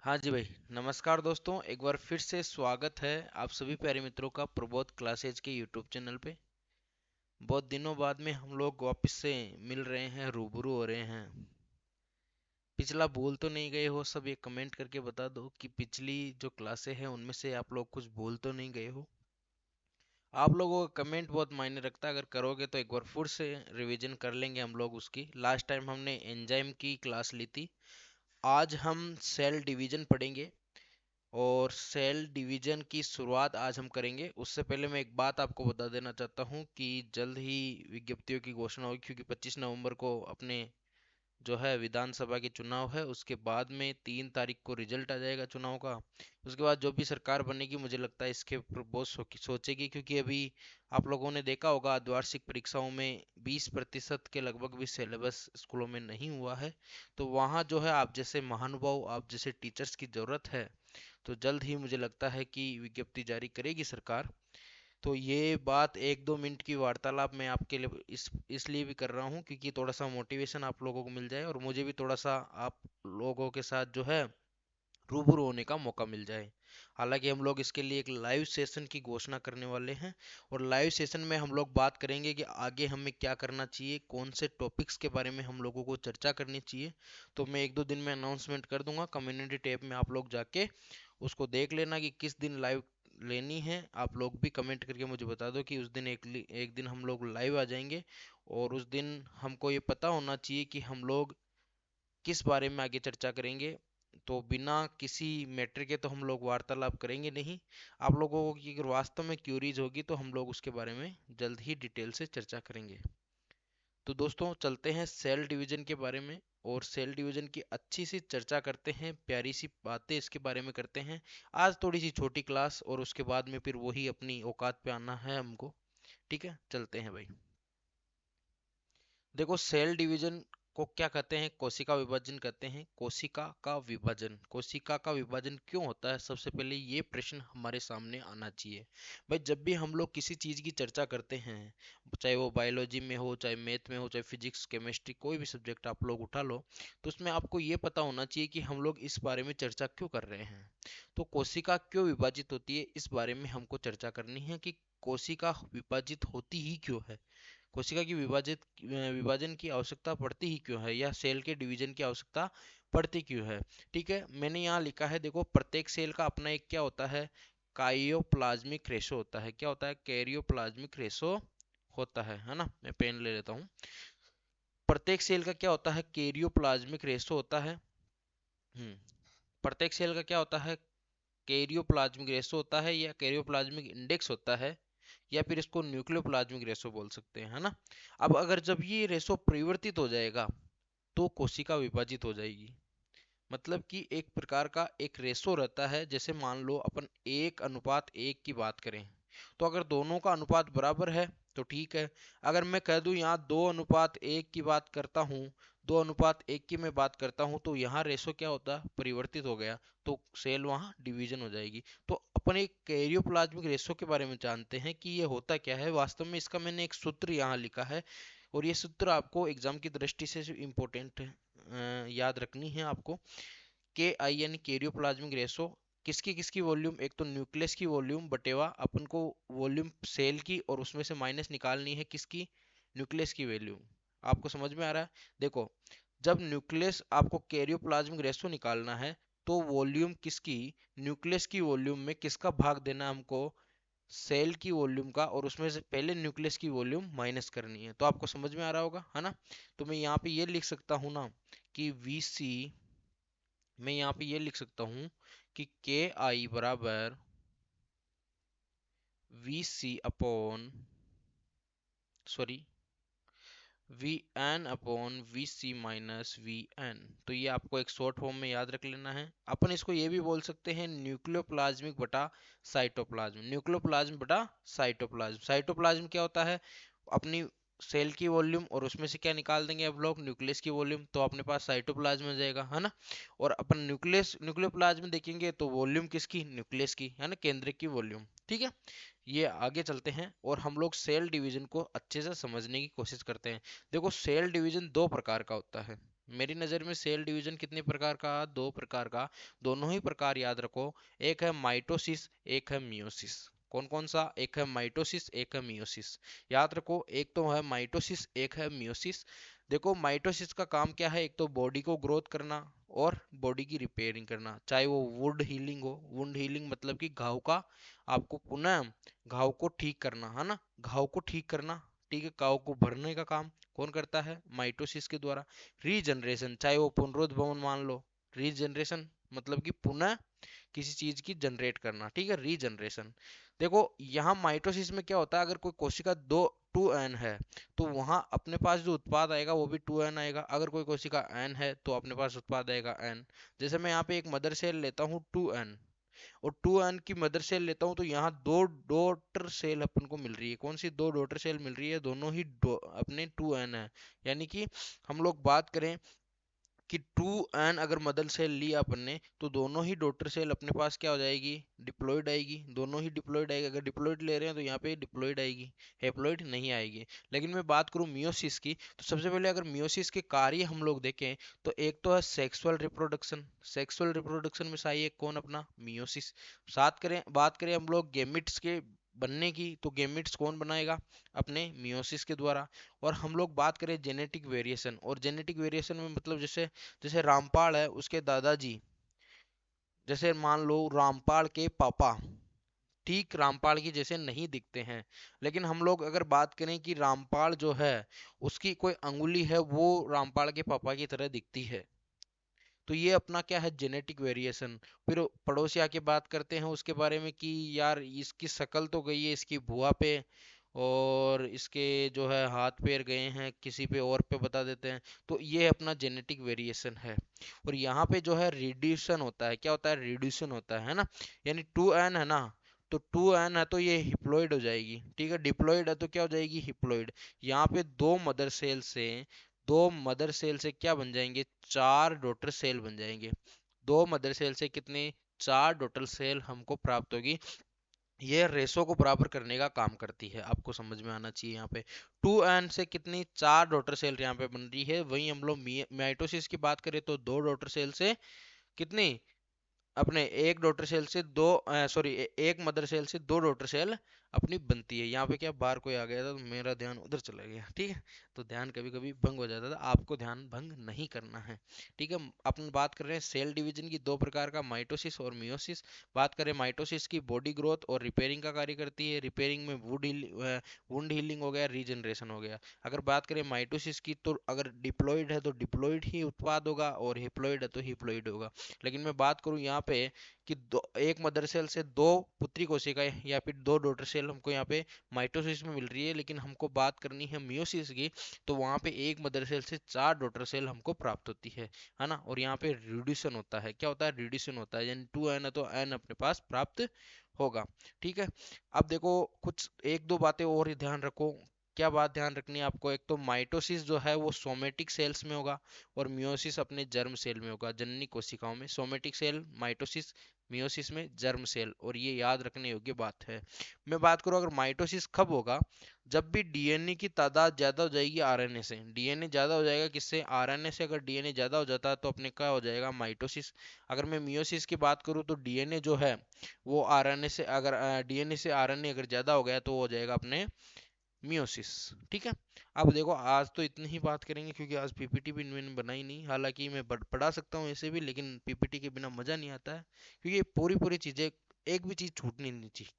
हाँ जी भाई। नमस्कार दोस्तों, एक बार फिर से स्वागत है आप सभी प्यारे मित्रों का प्रबोध क्लासेज के यूट्यूब चैनल पे। बहुत दिनों बाद में हम लोग वापस से मिल रहे हैं, रूबरू हो रहे हैं। पिछला भूल तो नहीं गए हो? सब ये कमेंट करके बता दो कि पिछली जो क्लासें हैं उनमें से आप लोग कुछ भूल तो नहीं गए हो। आप लोगों का कमेंट बहुत मायने रखता है। अगर करोगे तो एक बार फिर से रिवीजन कर लेंगे हम लोग उसकी। लास्ट टाइम हमने एंजाइम की क्लास ली थी। आज हम सेल डिवीजन पढ़ेंगे और सेल डिवीजन की शुरुआत आज हम करेंगे। उससे पहले मैं एक बात आपको बता देना चाहता हूं कि जल्द ही विज्ञप्तियों की घोषणा होगी, क्योंकि 25 नवंबर को अपने जो है विधानसभा के चुनाव है। उसके बाद में 3 तारीख को रिजल्ट आ जाएगा चुनाव का। उसके बाद जो भी सरकार बनेगी मुझे लगता है इसके ऊपर बहुत सोचेगी, क्योंकि अभी आप लोगों ने देखा होगा द्वार्षिक परीक्षाओं में 20% के लगभग भी सिलेबस स्कूलों में नहीं हुआ है। तो वहाँ जो है आप जैसे महानुभाव, आप जैसे टीचर्स की ज़रूरत है। तो जल्द ही मुझे लगता है कि विज्ञप्ति जारी करेगी सरकार। तो ये बात 1-2 मिनट की वार्तालाप मैं आपके लिए इसलिए भी कर रहा हूँ, क्योंकि थोड़ा सा मोटिवेशन आप लोगों को मिल जाए और मुझे भी थोड़ा सा आप लोगों के साथ जो है रूबरू होने का मौका मिल जाए। हालांकि हम लोग इसके लिए एक लाइव सेशन की घोषणा करने वाले हैं, और लाइव सेशन में हम लोग बात करेंगे कि आगे हमें क्या करना चाहिए, कौन से टॉपिक्स के बारे में हम लोगों को चर्चा करनी चाहिए। तो मैं 1-2 दिन में अनाउंसमेंट कर दूंगा कम्युनिटी टैब में, आप लोग जाके उसको देख लेना कि किस दिन लाइव लेनी है। आप लोग भी कमेंट करके मुझे बता दो कि उस दिन एक दिन हम लोग लाइव आ जाएंगे। और उस दिन हमको ये पता होना चाहिए कि हम लोग किस बारे में आगे चर्चा करेंगे। तो बिना किसी मैटर के तो हम लोग वार्तालाप करेंगे नहीं। आप लोगों को की अगर वास्तव में क्यूरीज होगी तो हम लोग उसके बारे में जल्द ही डिटेल से चर्चा करेंगे। तो दोस्तों चलते हैं सेल डिवीजन के बारे में, और सेल डिवीजन की अच्छी सी चर्चा करते हैं, प्यारी सी बातें इसके बारे में करते हैं। आज थोड़ी सी छोटी क्लास, और उसके बाद में फिर वही अपनी औकात पे आना है हमको। ठीक है, चलते हैं भाई। देखो, सेल डिवीजन को क्या कहते हैं? कोशिका विभाजन कहते हैं। कोशिका का विभाजन क्यों होता है? सबसे पहले ये प्रश्न हमारे सामने आना चाहिए। भाई, जब भी हम लोग किसी चीज की चर्चा करते हैं, चाहे वो बायोलॉजी में हो, चाहे मैथ में हो, चाहे फिजिक्स केमिस्ट्री, कोई भी सब्जेक्ट आप लोग उठा लो, तो उसमें आपको ये पता होना चाहिए कि हम लोग इस बारे में चर्चा क्यों कर रहे हैं। तो कोशिका क्यों विभाजित होती है, इस बारे में हमको चर्चा करनी है कि कोशिका विभाजित होती ही क्यों है। कोशिका की विभाजन की आवश्यकता पड़ती ही क्यों है, या सेल के डिवीजन की आवश्यकता पड़ती क्यों है। ठीक है, मैंने यहाँ लिखा है, देखो प्रत्येक सेल का अपना एक क्या होता है, काइयोप्लाज्मिक रेशो होता है। क्या होता है? कैरियोप्लाज्मिक रेशो होता है ना। मैं पेन ले लेता हूँ। प्रत्येक सेल का क्या होता है? कैरियोप्लाज्मिक रेशो होता है। प्रत्येक सेल का क्या होता है? कैरियोप्लाज्मिक रेशो होता है, या कैरियोप्लाज्मिक इंडेक्स होता है, या फिर इसको न्यूक्लियोप्लाज्मिक रेशो बोल सकते हैं, है ना। अब अगर जब ये रेशो परिवर्तित हो जाएगा तो कोशिका विभाजित हो जाएगी। मतलब कि एक प्रकार का एक रेशो रहता है। जैसे मान लो अपन 1:1 की बात करें, तो अगर दोनों का अनुपात बराबर है तो ठीक है। अगर मैं कह दूं यहाँ 2:1 की बात करता हूँ, 2:1 की मैं बात करता हूँ, तो यहाँ रेशो क्या होता है? परिवर्तित हो गया। तो सेल वहाँ डिवीजन हो जाएगी। तो अपन एक कैरियोप्लाज्मिक रेशो के बारे में जानते हैं कि ये होता क्या है वास्तव में। इसका मैंने एक सूत्र यहाँ लिखा है, और ये सूत्र आपको एग्जाम की दृष्टि से इम्पोर्टेंट याद रखनी है आपको। के आई यानी कैरियोप्लाज्मिक रेशो किसकी किसकी वॉल्यूम, एक तो न्यूक्लियस की वॉल्यूम बटेवा अपन को वॉल्यूम सेल की, और उसमें से माइनस निकालनी है किसकी? न्यूक्लियस की वैल्यू। आपको समझ में आ रहा है? देखो, जब न्यूक्लियस आपको कैरियोप्लाज्मिक रेशो निकालना है, तो वॉल्यूम किसकी? न्यूक्लियस की वॉल्यूम में किसका भाग देना है हमको? सेल की वॉल्यूम का, और उसमें से पहले न्यूक्लियस की वॉल्यूम माइनस करनी है। तो आपको समझ में आ रहा होगा, है ना। तो मैं यहाँ पे ये लिख सकता हूँ ना कि वी सी, मैं यहाँ पे ये लिख सकता हूँ कि के आई बराबर V C upon, sorry, V N upon V C minus V N. तो ये आपको एक शॉर्ट फॉर्म में याद रख लेना है। अपन इसको ये भी बोल सकते हैं न्यूक्लियोप्लाज्मिक बटा साइटोप्लाज्म। न्यूक्लियोप्लाज्म बटा साइटोप्लाज्म। साइटोप्लाज्म क्या होता है? अपनी सेल की वॉल्यूम, और उसमें से क्या निकाल देंगे अब लोग? न्यूक्लियस की वॉल्यूम। तो अपने पास साइटोप्लाज्म हो जाएगा, है ना। और अपन न्यूक्लियोप्लाज्म देखेंगे तो वॉल्यूम किसकी? न्यूक्लियस की, है ना, केंद्रक की वॉल्यूम। ठीक है, ये आगे चलते हैं और हम लोग सेल डिवीजन को अच्छे से समझने की कोशिश करते हैं। देखो, सेल डिवीजन दो प्रकार का होता है। मेरी नज़र में सेल डिवीजन कितने प्रकार का? दो प्रकार का। दोनों ही प्रकार याद रखो, एक है माइटोसिस, एक है मियोसिस। कौन कौन सा? एक है माइटोसिस, एक है मियोसिस। याद रखो, एक तो है माइटोसिस, एक है मियोसिस। देखो माइटोसिस का काम क्या है? एक तो बॉडी को ग्रोथ करना और बॉडी की रिपेयरिंग करना, चाहे वो वुंड हीलिंग हो। वुंड हीलिंग मतलब कि घाव का आपको पुनः घाव को ठीक करना, है ना, घाव को ठीक करना। ठीक है, घाव को भरने का काम कौन करता है? माइटोसिस के द्वारा। रीजनरेशन, चाहे वो पुनरुद्भवन मान लो। रीजनरेशन मतलब कि पुनः किसी चीज की जनरेट करना, ठीक है, रीजनरेशन। देखो यहाँ माइटोसिस में क्या होता है, अगर कोई कोशिका दो 2n है तो वहां अपने पास जो उत्पाद आएगा वो भी 2n आएगा। अगर कोई कोशिका n है तो अपने पास उत्पाद आएगा n। जैसे मैं यहाँ पे एक मदर सेल लेता हूँ 2n, और 2n की मदर सेल लेता हूँ तो यहाँ दो डॉटर सेल अपन को मिल रही है। कौन सी दो डॉटर सेल मिल रही है? दोनों ही अपने 2n है। यानी कि हम लोग बात करें कि 2n अगर मदर सेल ली अपन ने तो दोनों ही डॉटर सेल अपने पास क्या हो जाएगी? डिप्लॉयड आएगी। दोनों ही डिप्लॉयड आएगी। अगर डिप्लॉयड ले रहे हैं तो यहाँ पे डिप्लॉयड आएगी, हैप्लॉयड नहीं आएगी। लेकिन मैं बात करूँ मियोसिस की, तो सबसे पहले अगर मियोसिस के कार्य हम लोग देखें तो एक तो है सेक्सुअल रिप्रोडक्शन। सेक्सुअल रिप्रोडक्शन में सही है कौन? अपना मियोसिस। बात करें हम लोग गेमिट्स के बनने की, तो गेमिट्स कौन बनाएगा? अपने मियोसिस के द्वारा। और हम लोग बात करें जेनेटिक वेरिएशन, और जेनेटिक वेरिएशन में मतलब जैसे जैसे रामपाल है उसके दादाजी, जैसे मान लो रामपाल के पापा ठीक रामपाल की जैसे नहीं दिखते हैं, लेकिन हम लोग अगर बात करें कि रामपाल जो है उसकी कोई अंगुली है वो रामपाल के पापा की तरह दिखती है, तो ये अपना क्या है? Genetic variation. फिर पड़ोसी आके बात करते हैं उसके बारे में कि यार इसकी शक्ल तो गई है इसकी बुआ पे, और इसके जो है हाथ पैर गए हैं किसी पे और पे बता देते हैं। तो ये अपना जेनेटिक वेरिएशन है। और यहाँ पे जो है रिड्यूशन होता है। क्या होता है? रिड्यूशन होता है ना। यानी 2n है ना, तो 2n है तो ये हिप्लॉइड हो जाएगी, ठीक है। डिप्लॉइड है तो क्या हो जाएगी? हिप्लॉइड। यहाँ पे दो मदर सेल से क्या बन जाएंगे? चार डॉटर सेल बन जाएंगे। दो मदर सेल से कितने? चार डॉटर सेल हमको प्राप्त होगी। ये रेशो को बराबर करने का काम करती है, आपको समझ में आना चाहिए। यहाँ पे 2n से कितनी? चार डॉटर सेल यहाँ पे बन रही है। वहीं हम लोग माइटोसिस की बात करें तो दो डॉटर सेल से कितनी? अपने एक डॉटर सेल से दो, सॉरी, एक मदर सेल से दो डॉटर सेल अपनी बनती है। यहाँ पे क्या बाहर कोई आ गया था तो मेरा ध्यान उधर चला गया, ठीक है। तो ध्यान कभी कभी भंग हो जाता था, आपको ध्यान भंग नहीं करना है, ठीक है। अपन बात कर रहे हैं सेल डिवीजन की, दो प्रकार का, माइटोसिस और मियोसिस। बात करें माइटोसिस की, बॉडी ग्रोथ और रिपेयरिंग का कार्य करती है। रिपेयरिंग में वुंड हीलिंग हो गया, रीजनरेशन हो गया। अगर बात करें माइटोसिस की, तो अगर डिप्लॉइड है तो डिप्लॉइड ही उत्पाद होगा, और हिप्लॉइड है तो हिप्लॉइड होगा। लेकिन मैं बात करूं यहाँ पे कि एक मदर सेल से दो पुत्री कोशिकाएं या फिर दो डॉटर सेल हमको यहाँ पे माइटोसिस में मिल रही है, लेकिन हमको बात करनी है मियोसिस की, तो वहां पे एक मदर सेल से चार डॉटर सेल हमको प्राप्त होती है ना। और यहाँ पे रिड्यूशन होता है। क्या होता है? रिड्यूशन होता है, यानी 2n है तो n अपने पास प्राप्त होगा, ठीक है। अब देखो कुछ एक दो बातें और ही ध्यान रखो। क्या बात ध्यान रखनी है आपको? एक तो माइटोसिस जो है वो सोमेटिक सेल्स में होगा, और मियोसिस अपने जर्म सेल में होगा, जननी कोशिकाओं में। सोमेटिक सेल माइटोसिस, मियोसिस में जर्म सेल, और ये याद रखने योग्य बात है। मैं बात करूं अगर माइटोसिस कब होगा, जब भी डीएनए की तादाद ज्यादा हो जाएगी आरएनए से। डीएनए ज्यादा हो जाएगा किससे? आरएनए से। अगर डीएनए ज्यादा हो जाता है तो अपने क्या हो जाएगा? माइटोसिस। अगर मैं मियोसिस की बात करूं तो डीएनए जो है वो आरएनए से, अगर डीएनए से आरएनए अगर ज्यादा हो गया तो वो हो जाएगा अपने मियोसिस, ठीक है। अब देखो आज तो इतनी ही बात करेंगे क्योंकि आज पीपीटी भी मैंने बनाई नहीं। हालांकि मैं पढ़ा सकता हूँ ऐसे भी, लेकिन पीपीटी के बिना मजा नहीं आता है, क्योंकि ये पूरी पूरी चीजें, एक भी चीज छूटनी नहीं चाहिए।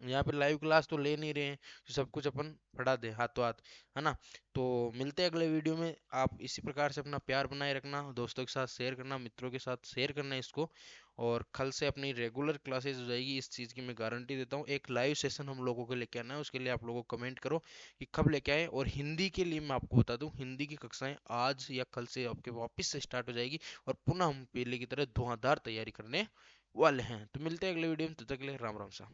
यहाँ पे लाइव क्लास तो ले नहीं रहे हैं तो सब कुछ अपन पढ़ा दे हाथों हाथ, है ना। तो मिलते हैं अगले वीडियो में। आप इसी प्रकार से अपना प्यार बनाए रखना, दोस्तों के साथ शेयर करना, मित्रों के साथ शेयर करना इसको। और कल से अपनी रेगुलर क्लासेस हो जाएगी, इस चीज़ की मैं गारंटी देता हूँ। एक लाइव सेशन हम लोगों को लेके आना है, उसके लिए आप लोगों को कमेंट करो कि कब लेके आए। और हिंदी के लिए मैं आपको बता दूं, हिंदी की कक्षाएं आज या कल से आपके वापस से स्टार्ट हो जाएगी, और पुनः हम पहले की तरह धुआंधार तैयारी करने वाले हैं। तो मिलते हैं अगले वीडियो में, तब तक के लिए राम राम सा।